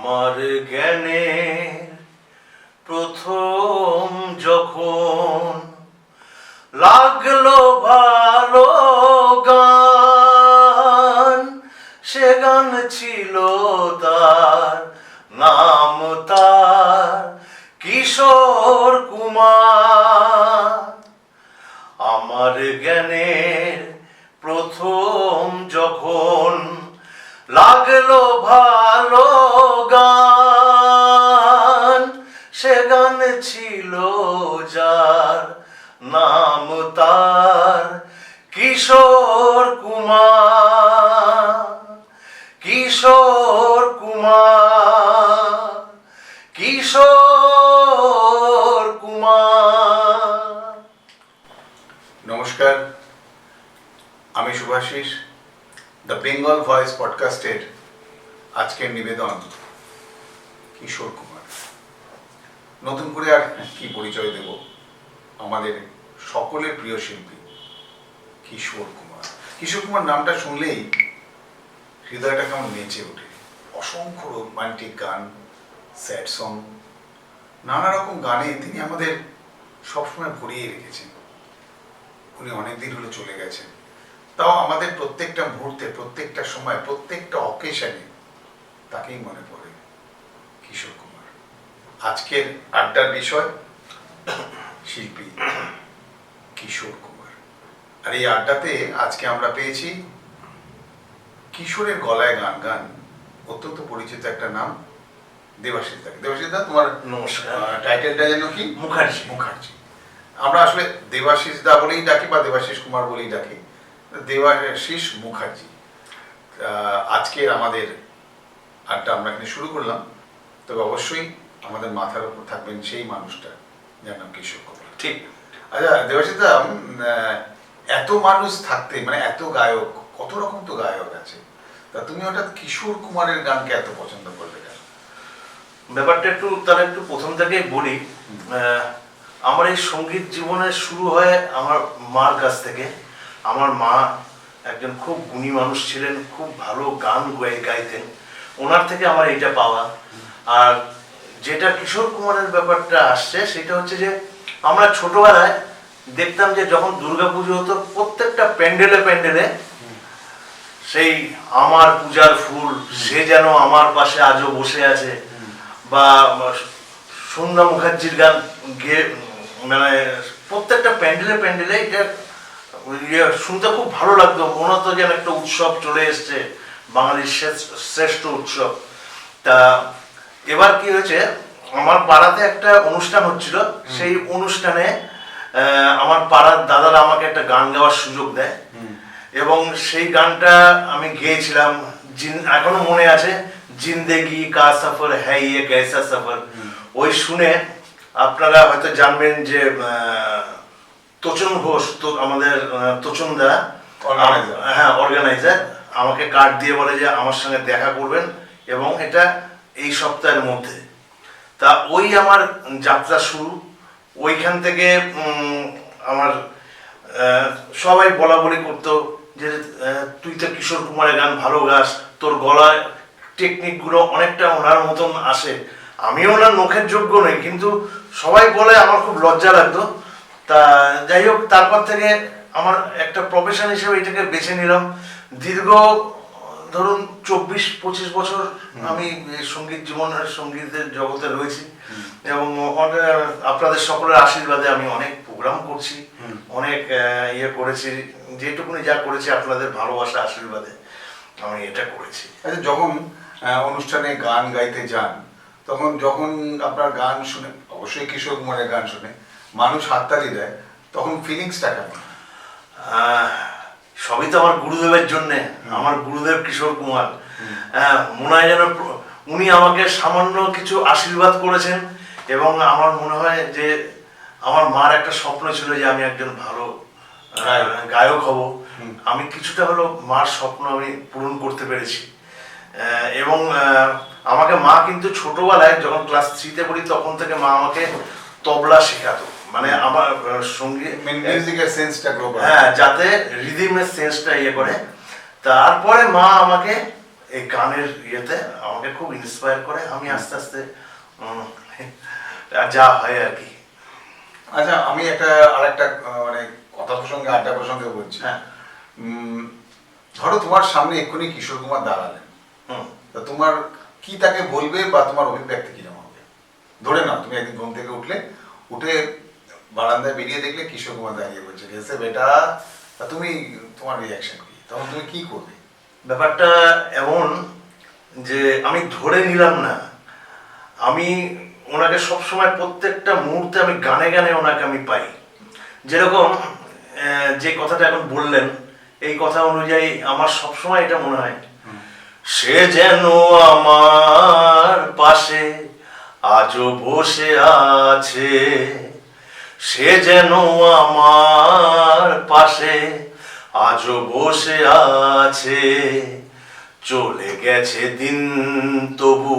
আমার জ্ঞানের প্রথম যখন লাগলো ভালো গান, সে গান ছিল তার, নাম তার কিশোর কুমার। আমার জ্ঞানের প্রথম যখন লাগলো ভালো গান, সে গান ছিল যার, নাম তার কিশোর কুমার। কিশোর কুমার, কিশোর কুমার। নমস্কার, আমি শুভাশিস। দ্য বেঙ্গল ভয়েস পডকাস্টের আজকের নিবেদন কিশোর কুমার। নতুন করে আর কি পরিচয় দেব, আমাদের সকলের প্রিয় শিল্পী কিশোর কুমার। কিশোর কুমার নামটা শুনলেই হৃদয়টা কেমন নেচে ওঠে। অসংখ্য রোমান্টিক গান, স্যাড সং, নানা রকম গানে তিনি আমাদের সবসময় ভরিয়ে রেখেছেন। উনি অনেকদিন হলো চলে গেছেন, তাও আমাদের প্রত্যেকটা মুহূর্তে, প্রত্যেকটা সময়, প্রত্যেকটা অকেশনে তাকেই মনে পড়ে কিশোর কুমার। আজকের আড্ডার বিষয় শিল্পী কিশোর কুমার। আর এই আড্ডাতে আজকে আমরা পেয়েছি কিশোরের গলায় গান গান অত্যন্ত পরিচিত একটা নাম, দেবাশিস দা। দেবাশিস দা, তোমার নমস্কার। টাইটেলটা যেন কি? মুখার্জি। মুখার্জি। আমরা আসলে দেবাশিস দা বলেই ডাকি বা দেবাশিস কুমার বলেই ডাকি, দেবাশিস মুখার্জি। আজকের আমাদের আড্ডা আমরা এখানে শুরু করলাম, তবে অবশ্যই আমাদের মাথার উপর থাকবেন সেই মানুষটা যার নাম কিশোর কুমার। ঠিক। আচ্ছা দেবাশিস দা, এত মানুষ থাকতে, মানে এত গায়ক, কত রকম তো গায়ক আছে, তা তুমি হঠাৎ কিশোর কুমারের গানকে এত পছন্দ করলে কেন? ব্যাপারটা একটু প্রথম থেকেই বলি। আমার এই সঙ্গীত জীবনে শুরু হয় আমার মার কাছ থেকে। আমার মা একজন খুব গুণী মানুষ ছিলেন, খুব ভালো গান গাইতেন, ওনার থেকে আমার এইটা পাওয়া। আর যেটা কিশোর কুমারের ব্যাপারটা আসছে সেটা হচ্ছে যে আমরা ছোটবেলায় দেখতাম যে যখন দুর্গাপুজো হতো, প্রত্যেকটা প্যান্ডেলে প্যান্ডেলে সেই আমার পূজার ফুল, সে যেন আমার পাশে আজও বসে আছে, বা সন্ধ্যা মুখার্জির গান গেয়ে, মানে প্রত্যেকটা প্যান্ডেলে প্যান্ডেলে এটা শুনতে খুব ভালো লাগতো। মনে হতো যেন একটা উৎসব চলে এসছে, বাঙালির শ্রেষ্ঠ উৎসব। তা এবার কি হয়েছে, আমার পাড়াতে একটা অনুষ্ঠান হচ্ছিল, সেই অনুষ্ঠানে আমার পাড়ার দাদারা আমাকে একটা গান গাওয়ার সুযোগ দেয়, এবং সেই গানটা আমি গেয়েছিলাম। এখনো মনে আছে, জিন্দেগি কা সফর হ্যায় ইয়ে कैसा সফর। ওই শুনে আপনারা হয়তো জানবেন যে তোচন ঘোষ, তো আমাদের তোচন দা, হ্যাঁ অর্গানাইজার, আমাকে কার্ড দিয়ে বলে যে আমার সঙ্গে দেখা করবেন এবং এটা এই সপ্তাহের মধ্যে। তা ওই আমার যাত্রা শুরু। ওইখান থেকে আমার সবাই বলা বলি করতো যে তুই তো কিশোর কুমারের গান ভালো গাস, তোর গলায় টেকনিকগুলো অনেকটা ওনার মতন আসে। আমিও ওনার মুখের যোগ্য নই, কিন্তু সবাই বলে, আমার খুব লজ্জা লাগতো। তা যাই হোক, তারপর থেকে আমার একটা প্রফেশন হিসেবে এটাকে বেছে নিলাম। দীর্ঘ ধরুন 24-25 বছর আমি সঙ্গীতের জগতে রয়েছি, এবং আপনাদের সকলের আশীর্বাদে আমি অনেক প্রোগ্রাম করছি, অনেক ইয়ে করেছি। যেটুকুনি যা করেছি আপনাদের ভালোবাসা আশীর্বাদে আমি এটা করেছি। আচ্ছা, যখন অনুষ্ঠানে গান গাইতে যান, তখন যখন আপনার গান শুনে, অবশ্যই কিশোর কুমারের গান শুনে মানুষ হাততালি দেয়, তখন ফিলিংসটা কেমন? সবই তো আমার গুরুদেবের জন্যে। আমার গুরুদেব কিশোর কুমার, মনে হয় যেন উনি আমাকে সামান্য কিছু আশীর্বাদ করেছেন, এবং আমার মনে হয় যে আমার মার একটা স্বপ্ন ছিল যে আমি একজন ভালো গায়ক হব। আমি কিছুটা হলো মার স্বপ্ন আমি পূরণ করতে পেরেছি। এবং আমাকে মা কিন্তু ছোটবেলায় যখন ক্লাস 3-তে পড়ি, তখন থেকে মা আমাকে তবলা শেখাতো, মানে আমার সঙ্গীত মিউজিকের সেন্সটা গ্রো করে, হ্যাঁ, যাতে রিদিমের সেন্সটা ইয়ে করে। তারপরে মা আমাকে এই গানের ইয়েতে আমাকে খুব ইন্সপায়ার করে। আমি আস্তে আস্তে যা হয় আর কি। আচ্ছা, আমি আরেকটা মানে কথা প্রসঙ্গে, আড্ডা প্রসঙ্গে বলছি। হ্যাঁ। ধরো তোমার সামনে এক্ষুনি কিশোর কুমার দাঁড়ালেন, তা তোমার কি তাকে বলবে বা তোমার অভিব্যক্তি কিরকম হবে? ধরে নাও তুমি একদিন ঘুম থেকে উঠে বারান্দায় বেরিয়ে দেখলে কিশোর কুমার দাঁড়িয়ে বলছে এসে বেটা, তা তোমার রিয়াকশন কি? তখন তুমি কি করবে? ব্যাপারটা এমন যে আমি ধরে নিলাম না, আমি ওনাকে সবসময় প্রত্যেকটা মুহূর্তে আমি গানে গানে ওনাকে আমি পাই। যেরকম যে কথাটা এখন বললেন, এই কথা অনুযায়ী আমার সবসময় এটা মনে হয়, সে যেন আমার পাশে আজও বসে আছে, সে যেন আমার পাশে আজও বসে আছে, চলে গেছে দিন তবু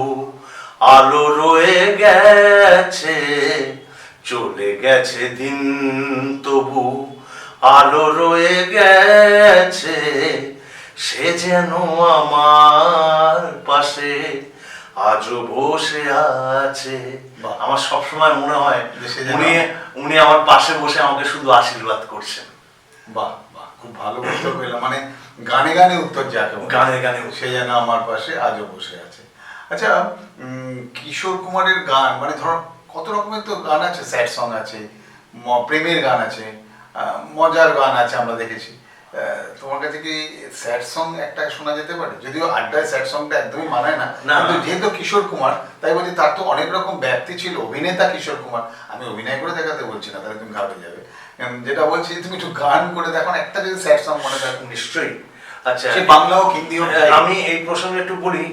আলো রয়ে গেছে, চলে গেছে দিন তবু আলো রয়ে গেছে, সে যেন আমার পাশে আজও বসে আছে। আমার সবসময় মনে হয় উনি আমার পাশে বসে আমাকে শুধু আশীর্বাদ করছেন। বাহ বাহ, খুব ভালো উত্তর পেলাম। মানে গানে গানে উত্তর, যাকে গানে গানে সে যেন আমার পাশে আজও বসে আছে। আচ্ছা, কিশোর কুমারের গান মানে ধরো কত রকমের তো গান আছে, স্যাড সং আছে, প্রেমের গান আছে, মজার গান আছে, আমরা দেখেছি। তোমার কাছে কি স্যাড সং একটা শোনা যেতে পারে? যদিও আড্ডায় স্যাড সংটা একদমই মানায় না, কিন্তু যেহেতু কিশোর কুমার তাই বলছি, তার তো অনেক রকম ব্যাপ্তি ছিল। অভিনেতা কিশোর কুমার, আমি অভিনয় করে দেখাতে বলছি না, তাহলে তুমি ঘাবড়ে যাবে। যেটা বলছি, তুমি একটু গান করে দেখো, একটা যদি স্যাড সং মনে থাকো। নিশ্চয়ই। আচ্ছা, সে বাংলা হোক হিন্দি হোক। আমি এই প্রসঙ্গে একটু বলি,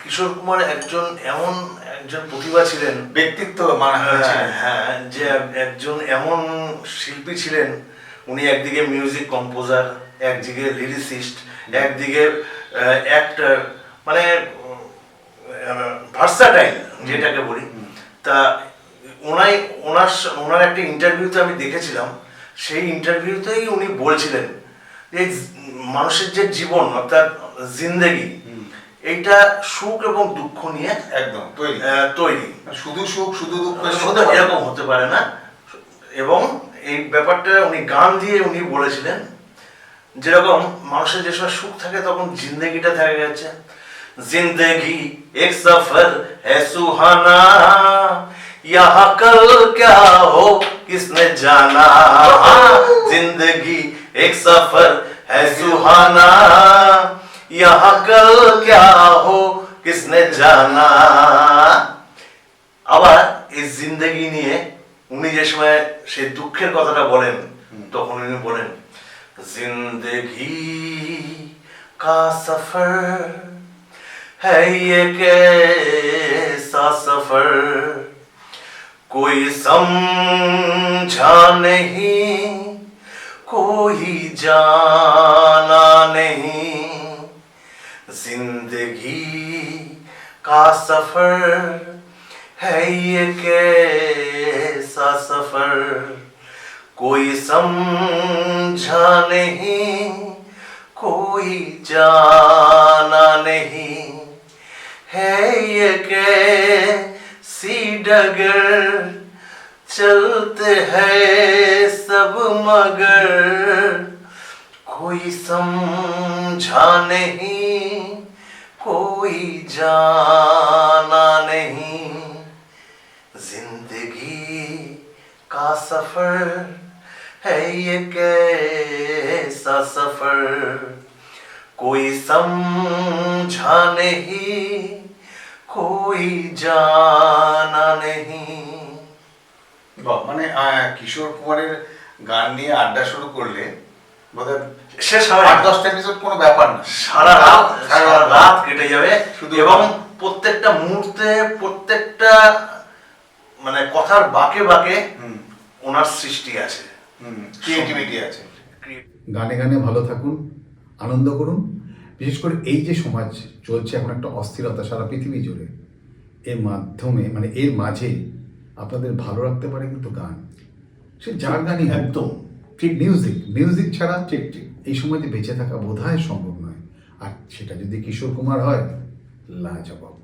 কিশোর কুমার একজন প্রতিভা ছিলেন, ব্যক্তিত্ব মানে হ্যাঁ, যে একজন এমন শিল্পী ছিলেন, উনি একদিকে মিউজিক কম্পোজার, একদিকে লিরিসিস্ট, একদিকে অ্যাক্টর, মানে ভার্সাটাইল যেটাকে বলি। তা ওনার একটা ইন্টারভিউতে আমি দেখেছিলাম, সেই ইন্টারভিউতেই উনি বলছিলেন যে মানুষের যে জীবন অর্থাৎ জিন্দেগি, এইটা সুখ এবং দুঃখ নিয়ে একদম তৈরি। শুধু সুখ শুধু দুঃখ এরকম হতে পারে না। এবং এই ব্যাপারটা উনি গান দিয়ে উনি বলেছিলেন, যেরকম মানুষের যে সময় সুখ থাকে তখন জিন্দেগিটা থাকে গেছে, जिंदगी एक सफर है सुहाना, यहाँ कल क्या हो किसने जाना, जिंदगी एक सफर है सुहाना, यहाँ कल क्या हो किसने जाना। আবার এই জিন্দেগি নিয়ে উনি যে সময় সেই দুঃখের কথাটা বলেন, তখন উনি বলেন, जिंदगी का सफर है ये कैसा सफर, कोई समझा नहीं कोई जाना नहीं, जिंदगी का सफर है ये कैसा सफर, कोई समझा नहीं कोई जाना नहीं, है ये कैसी डगर चलते हैं सब मगर, कोई समझा नहीं कोई जाना नहीं, जिंदगी का सफर है ये कैसा सफर, कोई समझा नहीं कोई जाना नहीं। মানে কিশোর কুমারের গান নিয়ে আড্ডা শুরু করলে বোধহয় শেষ 8-10টা এপিসোড কোনো ব্যাপার না, সারা রাত কেটে যাবে। এবং প্রত্যেকটা মুহূর্তে, প্রত্যেকটা মানে কথার বাঁকে বাঁকে ওনার সৃষ্টি আছে, ক্রিয়েটিভিটি আছে। গানে গানে ভালো থাকুন, আনন্দ করুন। বিশেষ করে এই যে সমাজ চলছে এখন, একটা অস্থিরতা সারা পৃথিবী জুড়ে, এর মাধ্যমে মানে এর মাঝে আপনাদের ভালো রাখতে পারে কিন্তু গান, সে যার গানই একদম ঠিক। মিউজিক ছাড়া ঠিক এই সময়তে বেঁচে থাকা বোধহয় সম্ভব নয়। আর সেটা যদি কিশোর কুমার হয় লাজবাব।